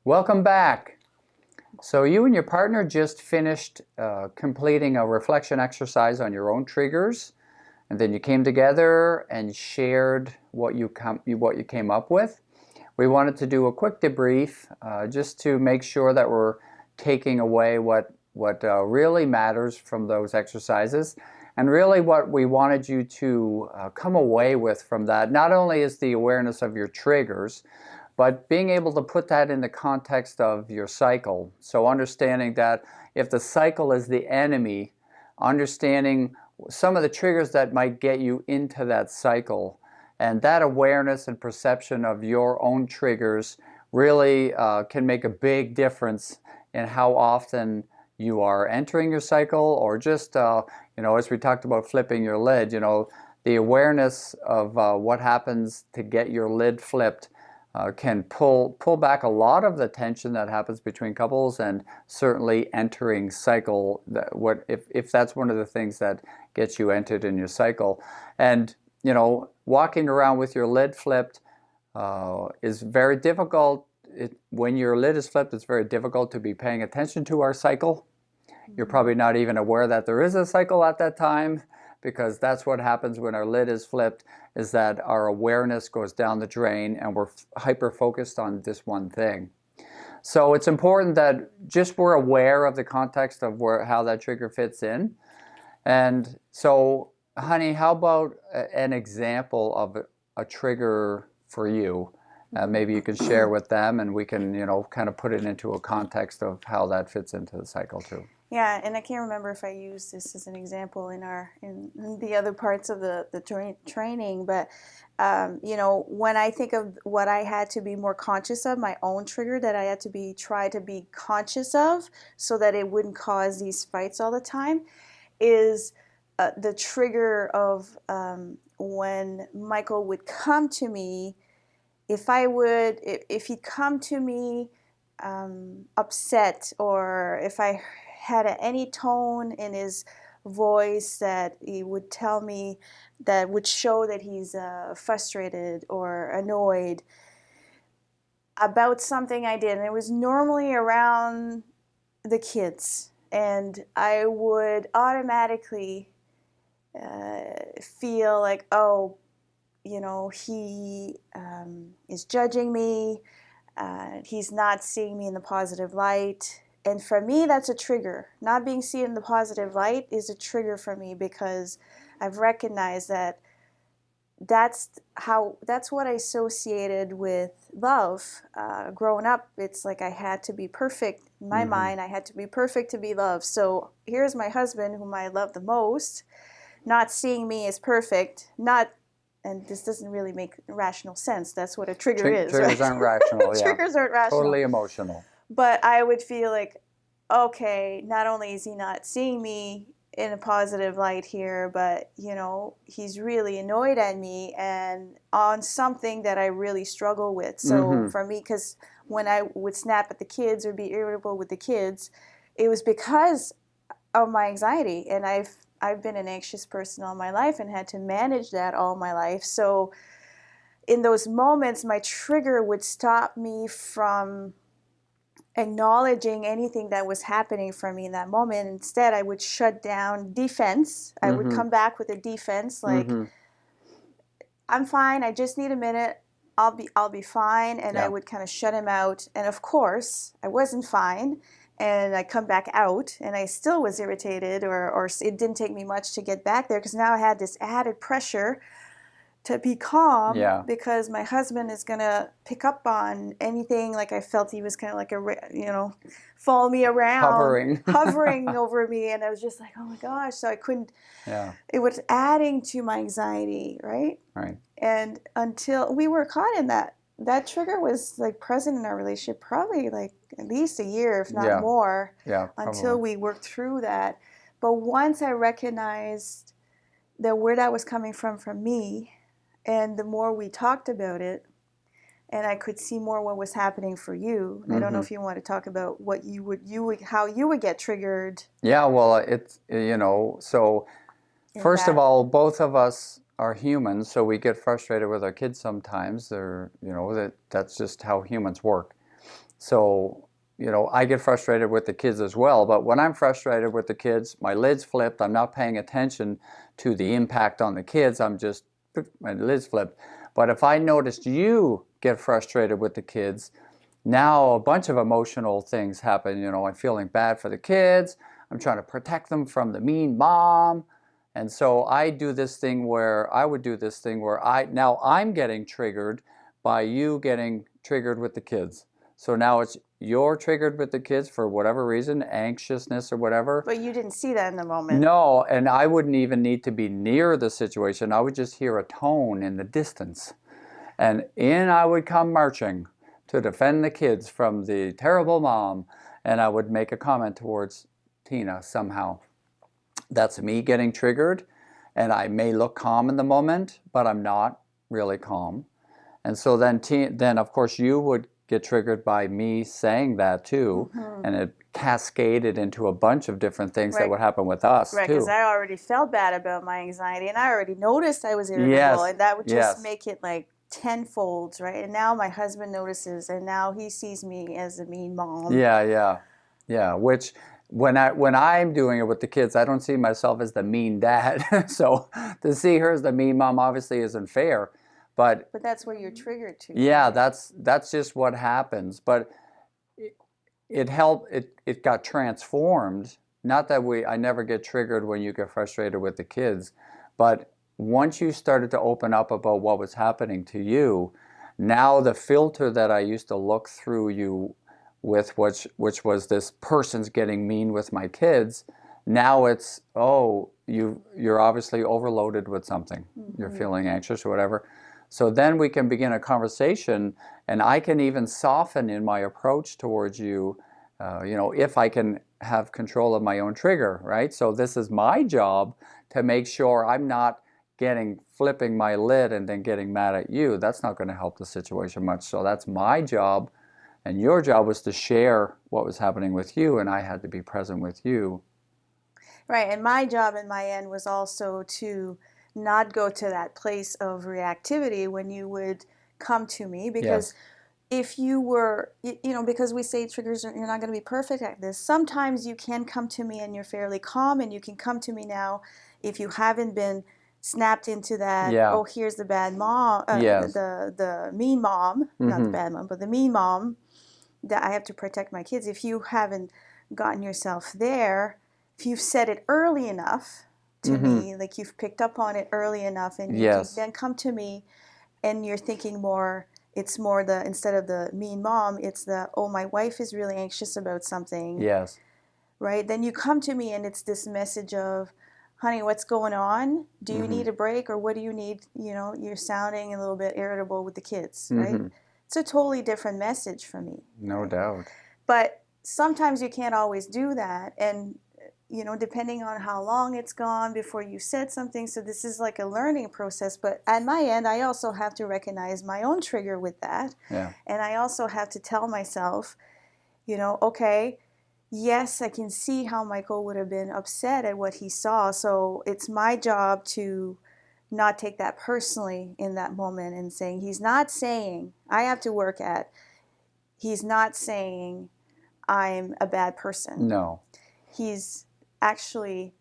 Welcome back. So you and your partner just finished completing a reflection exercise on your own triggers, and then you came together and shared what you came up with. We wanted to do a quick debrief just to make sure that we're taking away what really matters from those exercises. And really what we wanted you to come away with from that, not only is the awareness of your triggers, but being able to put that in the context of your cycle. So understanding that if the cycle is the enemy, understanding some of the triggers that might get you into that cycle. And that awareness and perception of your own triggers really can make a big difference in how often you are entering your cycle, or just, as we talked about flipping your lid, the awareness of what happens to get your lid flipped can pull back a lot of the tension that happens between couples, and certainly entering cycle, if that's one of the things that gets you entered in your cycle. And walking around with your lid flipped is very difficult. When your lid is flipped, it's very difficult to be paying attention to our cycle. You're probably not even aware that there is a cycle at that time, because that's what happens when our lid is flipped, is that our awareness goes down the drain and we're hyper-focused on this one thing. So it's important that just we're aware of the context of how that trigger fits in. And so, honey, how about an example of a trigger for you? Maybe you can share with them, and we can, kind of put it into a context of how that fits into the cycle too. Yeah, and I can't remember if I used this as an example in the other parts of the training, but when I think of what I had to be more conscious of, my own trigger that I had to try to be conscious of so that it wouldn't cause these fights all the time, is the trigger of when Michael would come to me. If he'd come to me upset, or if I had any tone in his voice that he would tell me that would show that he's frustrated or annoyed about something I did, and it was normally around the kids, and I would automatically feel like, oh, he is judging me, he's not seeing me in the positive light. And for me, that's a trigger. Not being seen in the positive light is a trigger for me, because I've recognized that that's what I associated with love. Growing up, it's like I had to be perfect. In my mind, I had to be perfect to be loved. So here's my husband, whom I love the most, not seeing me as perfect, and this doesn't really make rational sense. That's what a trigger is. Triggers aren't rational. Yeah. Triggers aren't rational. Totally emotional. But I would feel like, okay, not only is he not seeing me in a positive light here, but he's really annoyed at me and on something that I really struggle with. So for me, because when I would snap at the kids or be irritable with the kids, it was because of my anxiety, and I've been an anxious person all my life and had to manage that all my life. So in those moments, my trigger would stop me from acknowledging anything that was happening for me in that moment. Instead, I would shut down defense. I would come back with a defense, like, I'm fine, I just need a minute, I'll be fine. And I would kind of shut him out. And of course, I wasn't fine. And I come back out, and I still was irritated, or it didn't take me much to get back there, because now I had this added pressure to be calm, because my husband is going to pick up on anything. Like, I felt he was kind of like follow me around, hovering over me, and I was just like, oh my gosh. So I couldn't, it was adding to my anxiety, right? And until we were caught in that trigger was like present in our relationship probably like at least a year, if not more, until we worked through that. But once I recognized that where that was coming from me, and the more we talked about it, and I could see more what was happening for you. I don't know if you want to talk about what how you would get triggered. Yeah, well, it's, so first of all, both of us are humans, so we get frustrated with our kids sometimes. That's just how humans work. So, I get frustrated with the kids as well, but when I'm frustrated with the kids, my lid's flipped. I'm not paying attention to the impact on the kids. My lid's flipped. But if I noticed you get frustrated with the kids, now a bunch of emotional things happen. I'm feeling bad for the kids. I'm trying to protect them from the mean mom. And so I would do this thing where now I'm getting triggered by you getting triggered with the kids. So now you're triggered with the kids for whatever reason, anxiousness or whatever. But you didn't see that in the moment. No, and I wouldn't even need to be near the situation. I would just hear a tone in the distance. And in I would come marching to defend the kids from the terrible mom. And I would make a comment towards Tina somehow. That's me getting triggered. And I may look calm in the moment, but I'm not really calm. And so then of course, you would get triggered by me saying that too. Mm-hmm. And it cascaded into a bunch of different things that would happen with us too. Right, because I already felt bad about my anxiety, and I already noticed I was irritable, and that would just make it like tenfold, right? And now my husband notices, and now he sees me as a mean mom. Yeah. Which when I'm doing it with the kids, I don't see myself as the mean dad. So to see her as the mean mom obviously isn't fair. But that's where you're triggered to. Yeah, right? that's just what happens. But it helped. It got transformed. Not that I never get triggered when you get frustrated with the kids, but once you started to open up about what was happening to you, now the filter that I used to look through you with, which was this person's getting mean with my kids, now it's, you're obviously overloaded with something. Mm-hmm. You're feeling anxious or whatever. So then we can begin a conversation, and I can even soften in my approach towards you, if I can have control of my own trigger, right? So this is my job to make sure I'm not flipping my lid and then getting mad at you. That's not going to help the situation much. So that's my job, and your job was to share what was happening with you, and I had to be present with you. Right, and my job in my end was also to not go to that place of reactivity when you would come to me, because if you were, because we say triggers, you're not going to be perfect at this. Sometimes you can come to me and you're fairly calm, and you can come to me now if you haven't been snapped into that, here's the bad mom, the mean mom, mm-hmm. not the bad mom, but the mean mom, that I have to protect my kids. If you haven't gotten yourself there, if you've said it early enough to mm-hmm. me, like you've picked up on it early enough, and you can then come to me and you're thinking more, it's more instead of the mean mom, it's my wife is really anxious about something. Yes. Right? Then you come to me and it's this message of, honey, what's going on? Do you mm-hmm. need a break, or what do you need? You're sounding a little bit irritable with the kids, right? Mm-hmm. It's a totally different message for me. No doubt. But sometimes you can't always do that. And depending on how long it's gone before you said something. So this is like a learning process. But at my end, I also have to recognize my own trigger with that. Yeah. And I also have to tell myself, okay, yes, I can see how Michael would have been upset at what he saw. So it's my job to not take that personally in that moment, and saying, he's not saying I'm a bad person. No. He's actually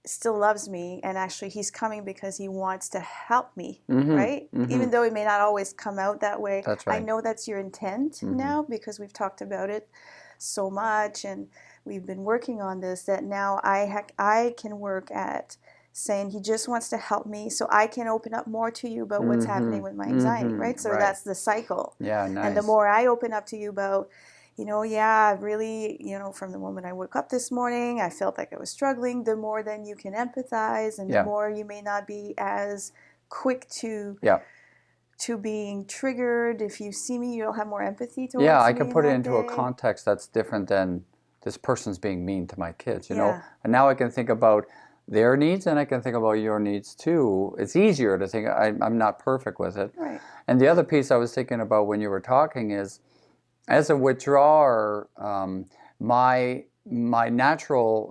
still loves me, and actually he's coming because he wants to help me, mm-hmm, right? Mm-hmm. Even though it may not always come out that way. That's right. I know that's your intent mm-hmm. now, because we've talked about it so much, and we've been working on this, that now I can work at saying, he just wants to help me so I can open up more to you about what's mm-hmm. happening with my anxiety, mm-hmm. right? So that's the cycle. Yeah, nice. And the more I open up to you about, really, from the moment I woke up this morning, I felt like I was struggling, the more then you can empathize, and the more you may not be as quick to being triggered. If you see me, you'll have more empathy towards me. Yeah, I can put it into a context that's different than this person's being mean to my kids, know? And now I can think about their needs, and I can think about your needs too. It's easier to think, I'm not perfect with it. Right. And the other piece I was thinking about when you were talking is, as a withdrawer, my not natural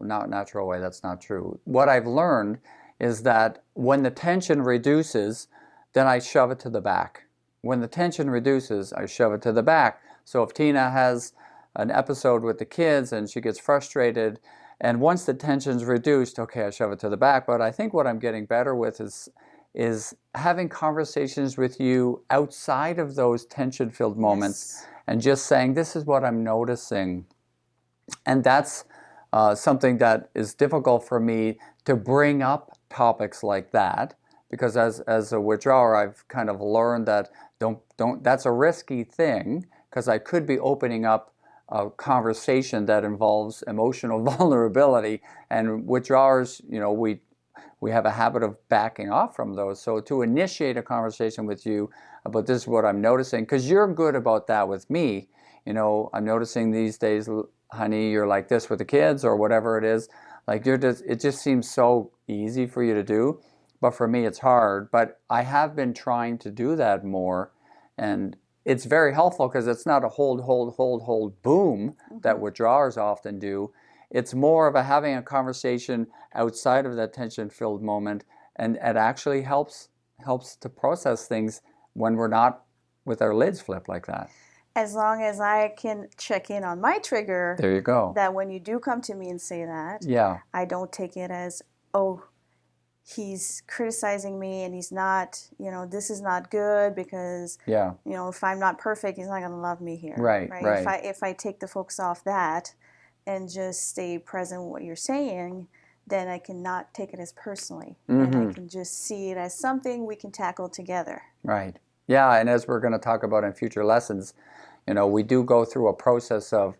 way, that's not true. What I've learned is that when the tension reduces, then I shove it to the back. When the tension reduces, I shove it to the back. So if Tina has an episode with the kids and she gets frustrated, and once the tension's reduced, okay, I shove it to the back. But I think what I'm getting better with is having conversations with you outside of those tension-filled moments, and just saying, this is what I'm noticing. And that's something that is difficult for me to bring up topics like that, because as a withdrawer, I've kind of learned that don't that's a risky thing, because I could be opening up a conversation that involves emotional vulnerability, and withdrawers, we have a habit of backing off from those. So to initiate a conversation with you about, this is what I'm noticing, because you're good about that with me. I'm noticing these days, honey, you're like this with the kids, or whatever it is. Like, it just seems so easy for you to do, but for me it's hard. But I have been trying to do that more, and it's very helpful, because it's not a hold, boom that withdrawers often do. It's more of having a conversation outside of that tension-filled moment, and it actually helps to process things when we're not with our lids flipped like that. As long as I can check in on my trigger. There you go. That when you do come to me and say that, I don't take it as, oh, he's criticizing me and he's not, this is not good, because, if I'm not perfect, he's not going to love me here. Right. If I take the focus off that and just stay present with what you're saying, then I cannot take it as personally. And I can just see it as something we can tackle together. Right. Yeah, and as we're going to talk about in future lessons, we do go through a process of,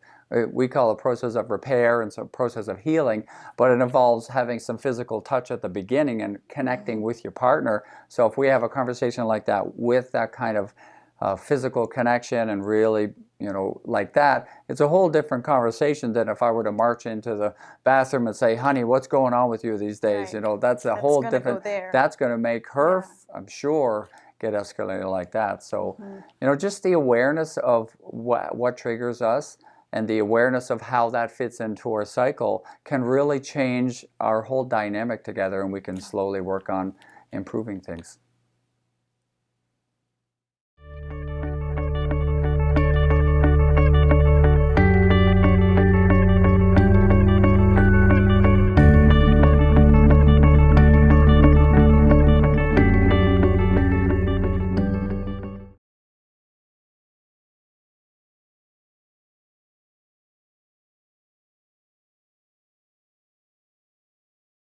we call it a process of repair and some process of healing, but it involves having some physical touch at the beginning and connecting with your partner. So if we have a conversation like that with that kind of physical connection, and really, like that, it's a whole different conversation than if I were to march into the bathroom and say, honey, what's going on with you these days? That's a whole different, that's going to make her, I'm sure, get escalated like that. So, just the awareness of what triggers us, and the awareness of how that fits into our cycle, can really change our whole dynamic together, and we can slowly work on improving things.